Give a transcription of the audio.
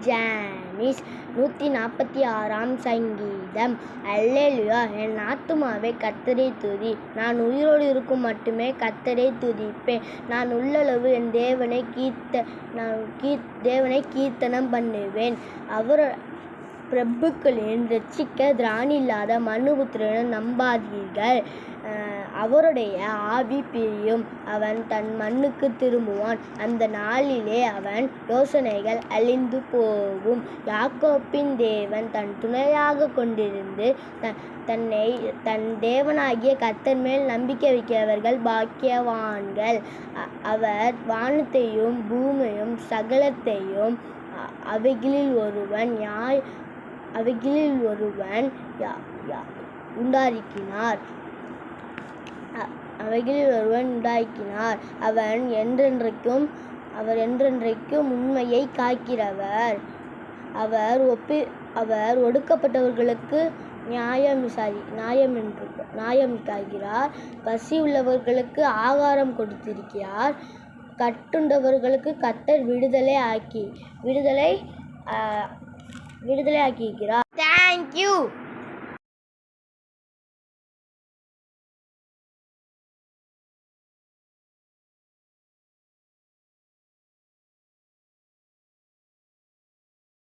Janice 146 சங்கீதம். அல்லேலூயா. என் ஆத்துமாவே கர்த்தரை துதி. நான் உயிரோடு இருக்கும் மட்டுமே கர்த்தரை துதிப்பேன். நான் உள்ளளவு என் தேவனை கீர்த்தனம் பண்ணுவேன். அவர் பிரபுக்களின் இரட்சிக்க திராணில்லாத மனுபுத்திரனை நம்பாதீர்கள். அவருடைய ஆவி பிரியும். அவன் தன் மண்ணுக்கு திரும்புவான். அந்த நாளிலே அவன் யோசனைகள் அழிந்து போகும். யாக்கோப்பின் தேவன் தன் துணையாக கொண்டிருந்து தன் தேவனாகிய கர்த்தர் மேல் நம்பிக்கை வைக்கிறவர்கள் பாக்கியவான்கள். அவர் வானத்தையும் பூமியையும் சகலத்தையும் அவைகளில் ஒருவன் உண்டாக்கினார். அவர் என்றென்றைக்கும் உண்மையை காக்கிறவர். அவர் ஒடுக்கப்பட்டவர்களுக்கு நியாயம் காக்கிறார். பசி உள்ளவர்களுக்கு ஆகாரம் கொடுத்திருக்கிறார். கட்டுண்டவர்களுக்கு கர்த்தர் விடுதலை ஆக்கியிருக்கிறார். தேங்க்யூ.